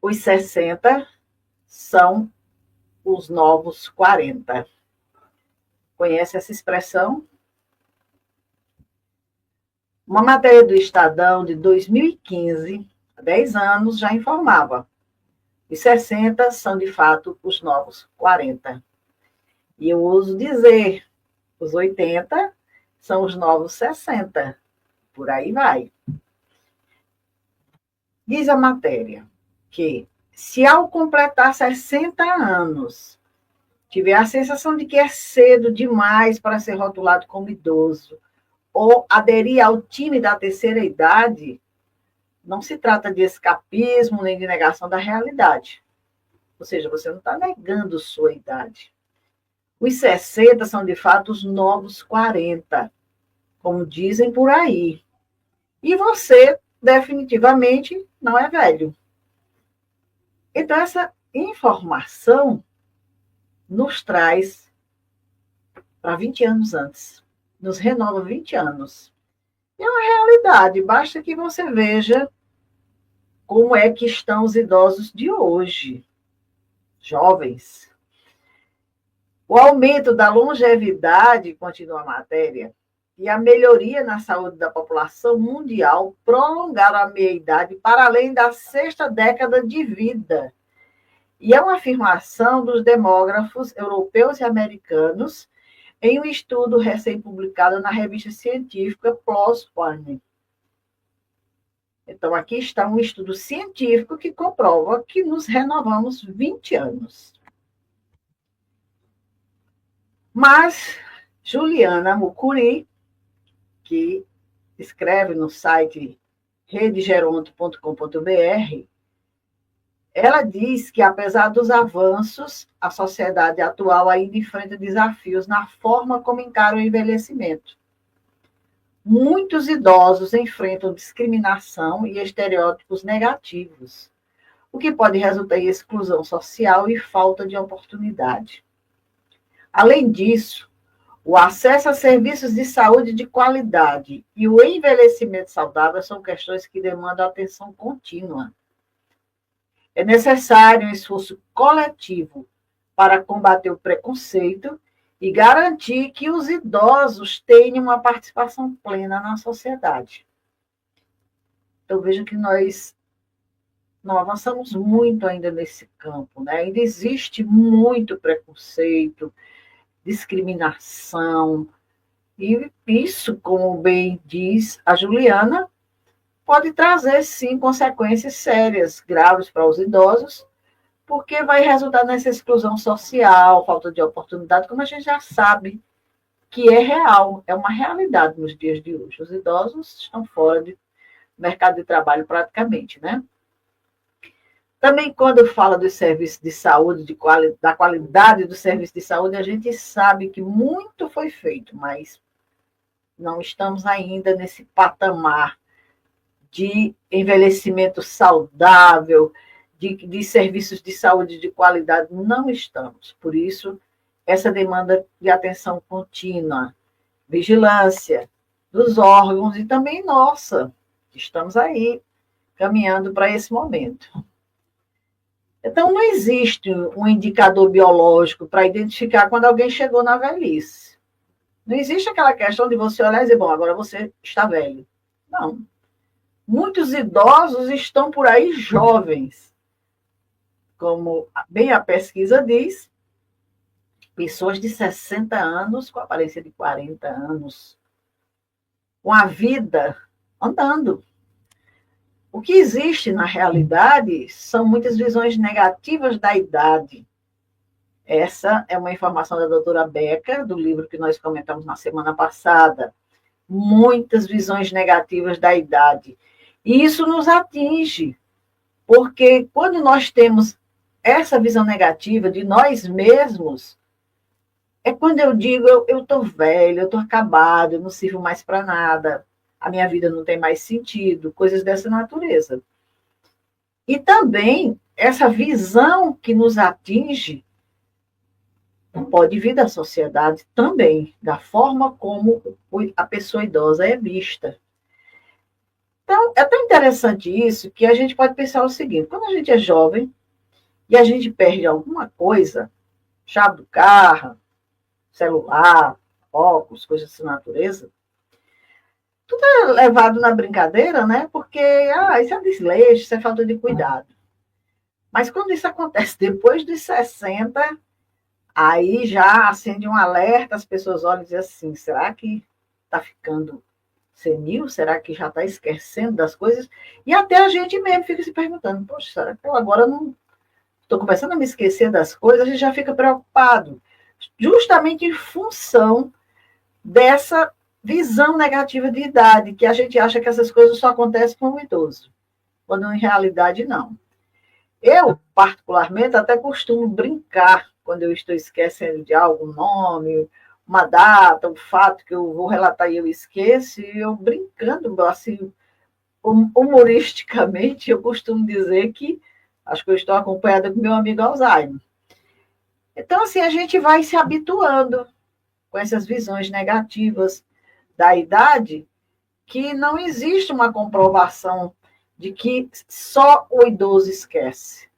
Os 60 são os novos 40. Conhece essa expressão? Uma matéria do Estadão de 2015, há 10 anos, já informava. Os 60 são, de fato, os novos 40. E eu ouso dizer, os 80 são os novos 60. Por aí vai. Diz a matéria que, se ao completar 60 anos, tiver a sensação de que é cedo demais para ser rotulado como idoso, ou aderir ao time da terceira idade, não se trata de escapismo nem de negação da realidade. Ou seja, você não está negando sua idade. Os 60 são, de fato, os novos 40, como dizem por aí. E você, definitivamente, não é velho. Então, essa informação nos traz para 20 anos antes. Nos renova 20 anos. É uma realidade, basta que você veja como é que estão os idosos de hoje, jovens. O aumento da longevidade, continua a matéria, e a melhoria na saúde da população mundial prolongaram a meia-idade para além da sexta década de vida. E é uma afirmação dos demógrafos europeus e americanos em um estudo recém-publicado na revista científica PLOS ONE. Então, aqui está um estudo científico que comprova que nos renovamos 20 anos. Mas Juliana Mucuri, que escreve no site redegeronto.com.br, ela diz que, apesar dos avanços, a sociedade atual ainda enfrenta desafios na forma como encara o envelhecimento. Muitos idosos enfrentam discriminação e estereótipos negativos, o que pode resultar em exclusão social e falta de oportunidade. Além disso, o acesso a serviços de saúde de qualidade e o envelhecimento saudável são questões que demandam atenção contínua. É necessário um esforço coletivo para combater o preconceito e garantir que os idosos tenham uma participação plena na sociedade. Então, vejo que nós não avançamos muito ainda nesse campo, né? Ainda existe muito preconceito, discriminação, e isso, como bem diz a Juliana, pode trazer, sim, consequências sérias, graves para os idosos, porque vai resultar nessa exclusão social, falta de oportunidade, como a gente já sabe que é real, é uma realidade nos dias de hoje. Os idosos estão fora do mercado de trabalho praticamente, né? Também, quando fala dos serviços de saúde, da qualidade do serviço de saúde, a gente sabe que muito foi feito, mas não estamos ainda nesse patamar de envelhecimento saudável, de serviços de saúde de qualidade, não estamos. Por isso, essa demanda de atenção contínua, vigilância dos órgãos e também nossa, estamos aí caminhando para esse momento. Então, não existe um indicador biológico para identificar quando alguém chegou na velhice. Não existe aquela questão de você olhar e dizer, bom, agora você está velho. Não. Muitos idosos estão por aí jovens. Como bem a pesquisa diz, pessoas de 60 anos com aparência de 40 anos, com a vida andando. O que existe na realidade são muitas visões negativas da idade. Essa é uma informação da doutora Becker, do livro que nós comentamos na semana passada. Muitas visões negativas da idade. E isso nos atinge, porque quando nós temos essa visão negativa de nós mesmos, é quando eu digo, eu estou velho, eu estou acabado, eu não sirvo mais para nada, a minha vida não tem mais sentido, coisas dessa natureza. E também essa visão que nos atinge pode vir da sociedade também, da forma como a pessoa idosa é vista. Então, é tão interessante isso que a gente pode pensar o seguinte: quando a gente é jovem e a gente perde alguma coisa, chave do carro, celular, óculos, coisas dessa natureza, tudo é levado na brincadeira, né? Porque, isso é desleixo, isso é falta de cuidado. Mas quando isso acontece depois dos 60, aí já acende um alerta, as pessoas olham e dizem assim, será que está ficando senil? Será que já está esquecendo das coisas? E até a gente mesmo fica se perguntando, poxa, será que eu agora não estou começando a me esquecer das coisas? A gente já fica preocupado, justamente em função dessa visão negativa de idade, que a gente acha que essas coisas só acontecem com o idoso, quando em realidade não. Eu, particularmente, até costumo brincar quando eu estou esquecendo de algo, um nome, uma data, um fato que eu vou relatar e eu esqueço, e eu brincando, assim, humoristicamente, eu costumo dizer que acho que eu estou acompanhada com meu amigo Alzheimer. Então, assim, a gente vai se habituando com essas visões negativas da idade, que não existe uma comprovação de que só o idoso esquece.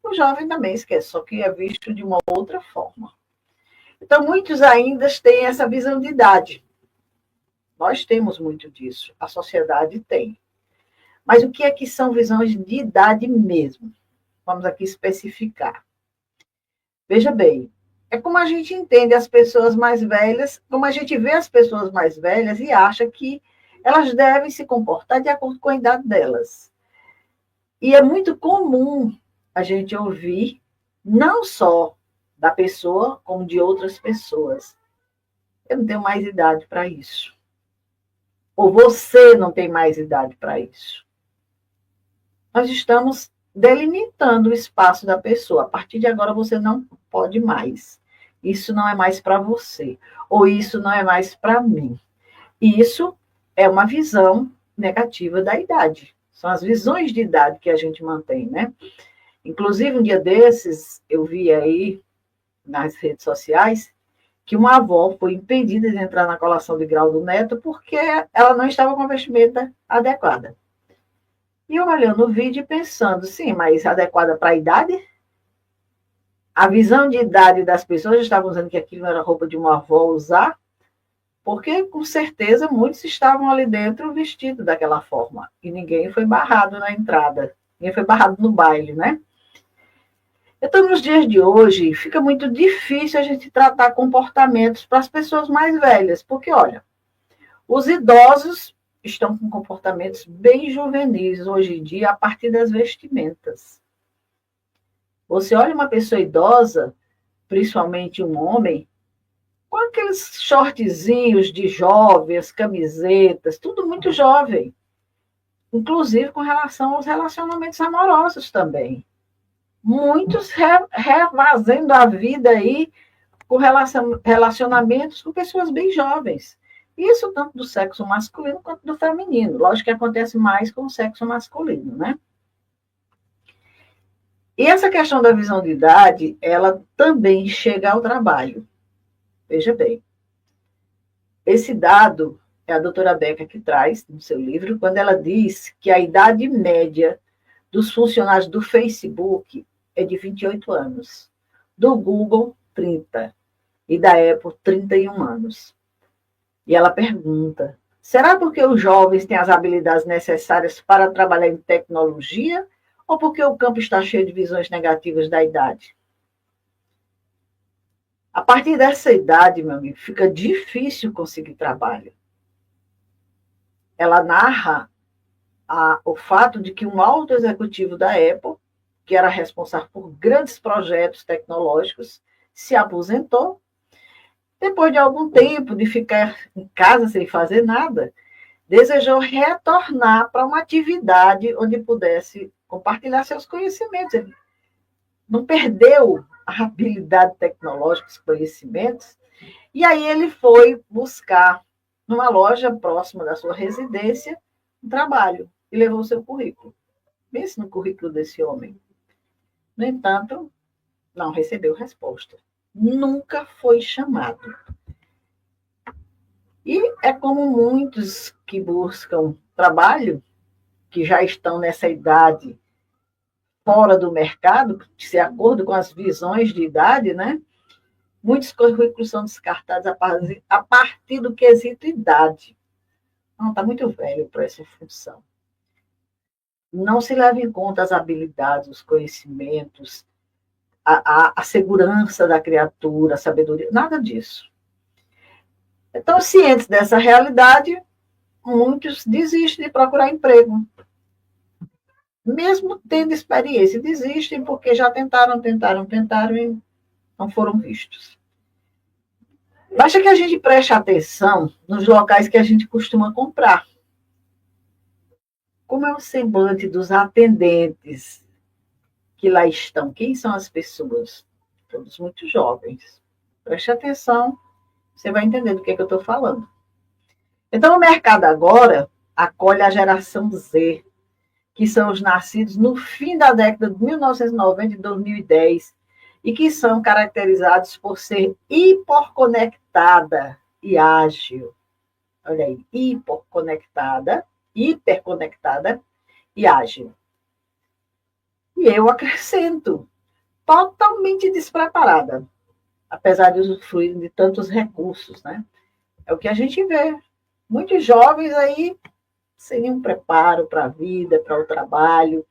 O jovem também esquece, só que é visto de uma outra forma. Então, muitos ainda têm essa visão de idade. Nós temos muito disso, a sociedade tem. Mas o que é que são visões de idade mesmo? Vamos aqui especificar. Veja bem, é como a gente entende as pessoas mais velhas, como a gente vê as pessoas mais velhas e acha que elas devem se comportar de acordo com a idade delas. E é muito comum a gente ouvir, não só da pessoa, como de outras pessoas. Eu não tenho mais idade para isso. Ou você não tem mais idade para isso. Nós estamos delimitando o espaço da pessoa. A partir de agora você não pode mais. Isso não é mais para você. Ou isso não é mais para mim. Isso é uma visão negativa da idade. São as visões de idade que a gente mantém, né? Inclusive, um dia desses, eu vi aí nas redes sociais que uma avó foi impedida de entrar na colação de grau do neto porque ela não estava com a vestimenta adequada. E eu olhando o vídeo e pensando, sim, mas adequada para a idade? A visão de idade das pessoas estavam dizendo que aquilo era roupa de uma avó usar, porque com certeza muitos estavam ali dentro vestidos daquela forma. E ninguém foi barrado na entrada, ninguém foi barrado no baile, né? Então, nos dias de hoje, fica muito difícil a gente tratar comportamentos para as pessoas mais velhas, porque, olha, os idosos estão com comportamentos bem juvenis hoje em dia a partir das vestimentas. Você olha uma pessoa idosa, principalmente um homem, com aqueles shortzinhos de jovens, camisetas, tudo muito jovem, inclusive com relação aos relacionamentos amorosos também. Muitos refazendo a vida aí com relacionamentos com pessoas bem jovens. Isso tanto do sexo masculino quanto do feminino. Lógico que acontece mais com o sexo masculino, né? E essa questão da visão de idade, ela também chega ao trabalho. Veja bem, esse dado é a doutora Beca que traz no seu livro, quando ela diz que a idade média dos funcionários do Facebook é de 28 anos, do Google, 30, e da Apple, 31 anos. E ela pergunta, será porque os jovens têm as habilidades necessárias para trabalhar em tecnologia ou porque o campo está cheio de visões negativas da idade? A partir dessa idade, meu amigo, fica difícil conseguir trabalho. Ela narra o fato de que um alto executivo da Apple, que era responsável por grandes projetos tecnológicos, se aposentou. Depois de algum tempo de ficar em casa sem fazer nada, desejou retornar para uma atividade onde pudesse compartilhar seus conhecimentos. Ele não perdeu a habilidade tecnológica, os conhecimentos, e aí ele foi buscar, numa loja próxima da sua residência, um trabalho, e levou o seu currículo. Pense no currículo desse homem. No entanto, não recebeu resposta. Nunca foi chamado. E é como muitos que buscam trabalho, que já estão nessa idade fora do mercado, de acordo com as visões de idade, né? Muitos currículos são descartados a partir do quesito idade. Não, está muito velho para essa função. Não se leva em conta as habilidades, os conhecimentos, a segurança da criatura, a sabedoria, nada disso. Então, cientes dessa realidade, muitos desistem de procurar emprego. Mesmo tendo experiência, desistem porque já tentaram e não foram vistos. Basta que a gente preste atenção nos locais que a gente costuma comprar. Como é o semblante dos atendentes que lá estão? Quem são as pessoas? Todos muito jovens. Preste atenção, você vai entender do que eu estou falando. Então, o mercado agora acolhe a geração Z, que são os nascidos no fim da década de 1990 e 2010, e que são caracterizados por ser hiperconectada e ágil. Olha aí, hiperconectada e ágil. E eu acrescento, totalmente despreparada, apesar de usufruir de tantos recursos, né? É o que a gente vê. Muitos jovens aí sem nenhum preparo para a vida, para o trabalho,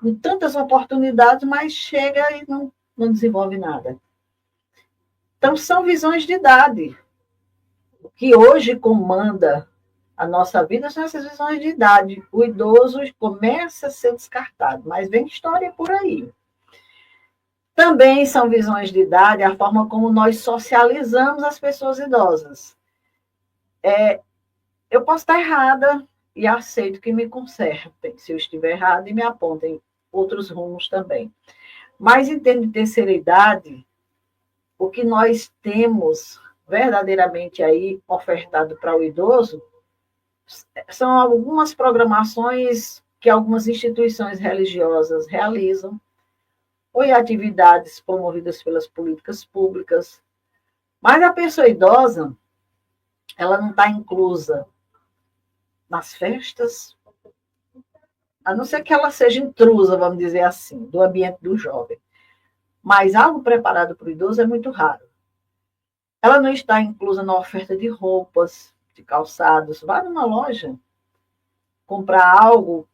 com tantas oportunidades, mas chega e não desenvolve nada. Então, são visões de idade. O que hoje comanda a nossa vida são essas visões de idade. O idoso começa a ser descartado, mas vem história por aí. Também são visões de idade a forma como nós socializamos as pessoas idosas. Eu posso estar errada e aceito que me consertem, se eu estiver errada, e me apontem outros rumos também. Mas, em termos de terceira idade, o que nós temos verdadeiramente aí ofertado para o idoso são algumas programações que algumas instituições religiosas realizam, ou em atividades promovidas pelas políticas públicas. Mas a pessoa idosa, ela não está inclusa nas festas, a não ser que ela seja intrusa, vamos dizer assim, do ambiente do jovem. Mas algo preparado para o idoso é muito raro. Ela não está inclusa na oferta de roupas, de calçados. Vá numa loja comprar algo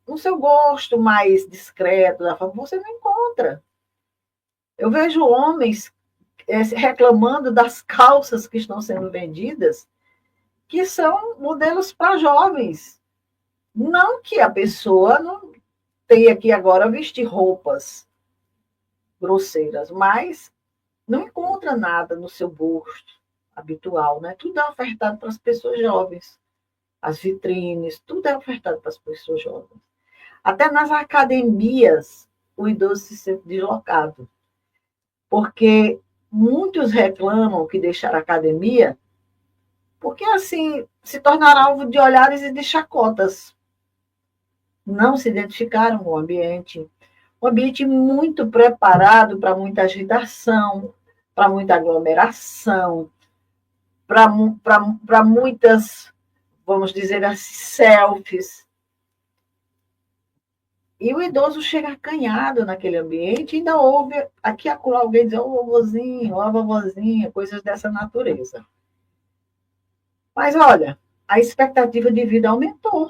no seu gosto mais discreto, da forma, você não encontra. Eu vejo homens reclamando das calças que estão sendo vendidas, que são modelos para jovens. Não que a pessoa não tenha que agora vestir roupas grosseiras, mas não encontra nada no seu gosto habitual, né? Tudo é ofertado para as pessoas jovens. As vitrines, tudo é ofertado para as pessoas jovens. Até nas academias, o idoso se sente deslocado. Porque muitos reclamam que deixaram a academia porque, assim, se tornaram alvo de olhares e de chacotas. Não se identificaram com o ambiente. Um ambiente muito preparado para muita agitação, para muita aglomeração, para muitas, vamos dizer assim, selfies. E o idoso chega acanhado naquele ambiente e ainda ouve aqui acolá alguém dizer, ô vovozinho, ó vovozinha, coisas dessa natureza. Mas olha, a expectativa de vida aumentou.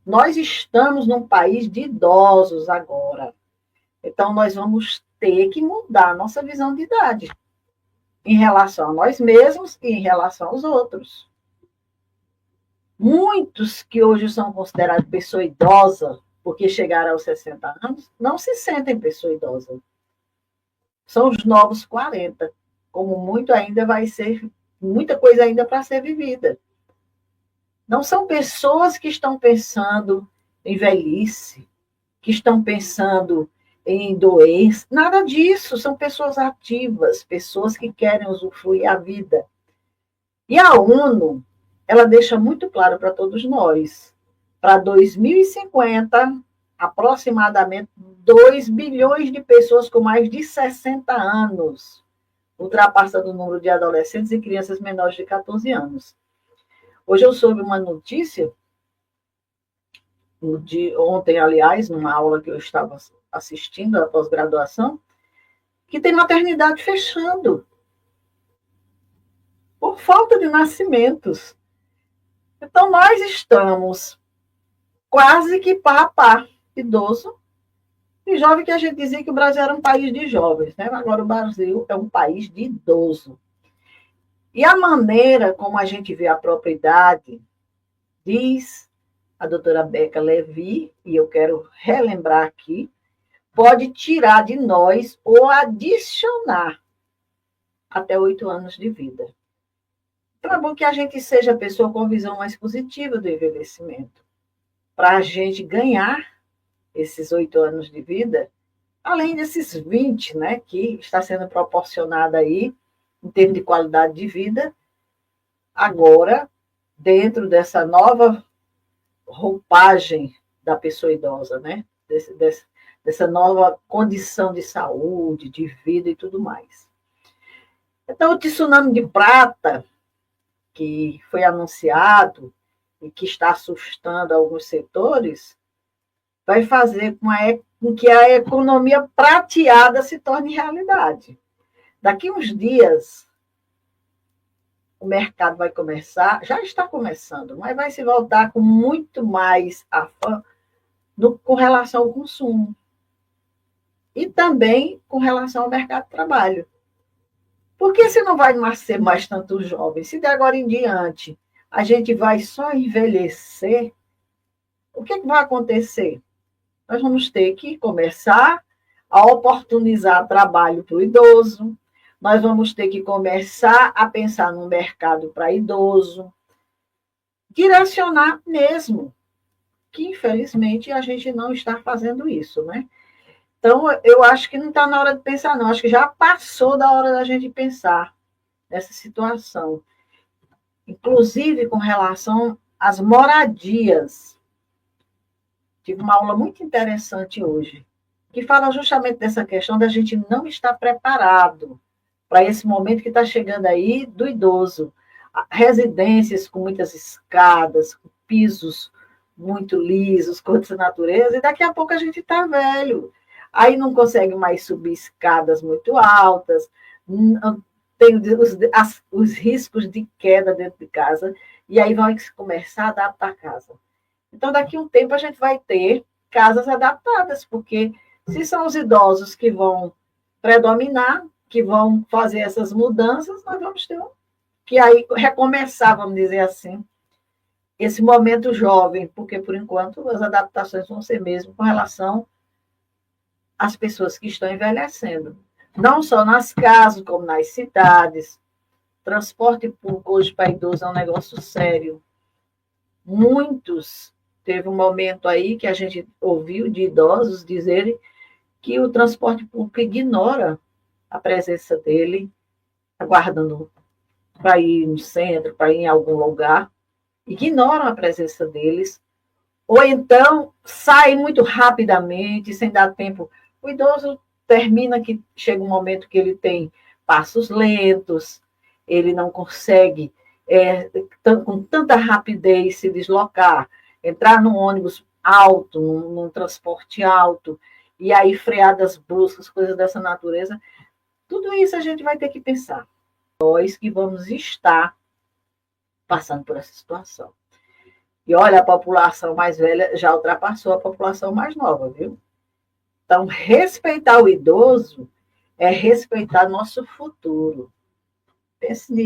Nós estamos num país de idosos agora. Então, nós vamos ter que mudar a nossa visão de idade em relação a nós mesmos e em relação aos outros. Muitos que hoje são considerados pessoa idosa, porque chegaram aos 60 anos, não se sentem pessoa idosa. São os novos 40, como muito ainda vai ser, muita coisa ainda para ser vivida. Não são pessoas que estão pensando em velhice, que estão pensando em doença, nada disso. São pessoas ativas, pessoas que querem usufruir a vida. E a ONU, ela deixa muito claro para todos nós, para 2050, aproximadamente 2 bilhões de pessoas com mais de 60 anos, ultrapassando o número de adolescentes e crianças menores de 14 anos. Hoje eu soube uma notícia ontem, aliás, numa aula que eu estava assistindo à pós-graduação, que tem maternidade fechando por falta de nascimentos. Então, nós estamos quase que pá a pá, idoso e jovem, que a gente dizia que o Brasil era um país de jovens, né? Agora o Brasil é um país de idoso. E a maneira como a gente vê a propriedade, diz a doutora Beca Levi, e eu quero relembrar aqui, pode tirar de nós ou adicionar até 8 anos de vida. Então é bom que a gente seja pessoa com visão mais positiva do envelhecimento, para a gente ganhar esses 8 anos de vida, além desses 20, né, que está sendo proporcionado aí, em termos de qualidade de vida, agora, dentro dessa nova roupagem da pessoa idosa, né, dessa nova condição de saúde, de vida e tudo mais. Então, o tsunami de prata, que foi anunciado e que está assustando alguns setores, vai fazer com que a economia prateada se torne realidade. Daqui uns dias, o mercado vai começar, já está começando, mas vai se voltar com muito mais afã com relação ao consumo. E também com relação ao mercado de trabalho. Por que se não vai nascer mais tantos jovens? Se de agora em diante a gente vai só envelhecer, o que vai acontecer? Nós vamos ter que começar a oportunizar trabalho para o idoso, nós vamos ter que começar a pensar no mercado para idoso, direcionar mesmo, que infelizmente a gente não está fazendo isso, né? Então, eu acho que não está na hora de pensar, não. Acho que já passou da hora da gente pensar nessa situação. Inclusive com relação às moradias. Tive uma aula muito interessante hoje, que fala justamente dessa questão da gente não estar preparado para esse momento que está chegando aí do idoso. Residências com muitas escadas, com pisos muito lisos, com essa natureza, e daqui a pouco a gente está velho. Aí não consegue mais subir escadas muito altas, tem os riscos de queda dentro de casa, e aí vai começar a adaptar a casa. Então, daqui a um tempo, a gente vai ter casas adaptadas, porque se são os idosos que vão predominar, que vão fazer essas mudanças, nós vamos ter que aí recomeçar, vamos dizer assim, esse momento jovem, porque, por enquanto, as adaptações vão ser mesmo com relação às pessoas que estão envelhecendo. Não só nas casas, como nas cidades. Transporte público hoje para idoso é um negócio sério. Muitos, teve um momento aí que a gente ouviu de idosos dizerem que o transporte público ignora a presença dele, aguardando para ir no centro, para ir em algum lugar, ignoram a presença deles, ou então saem muito rapidamente, sem dar tempo. O idoso termina que chega um momento que ele tem passos lentos, ele não consegue com tanta rapidez se deslocar, entrar num ônibus alto, num transporte alto, e aí freadas bruscas, coisas dessa natureza. Tudo isso a gente vai ter que pensar. Nós que vamos estar passando por essa situação. E olha, a população mais velha já ultrapassou a população mais nova, viu? Então, respeitar o idoso é respeitar nosso futuro. Pense nisso.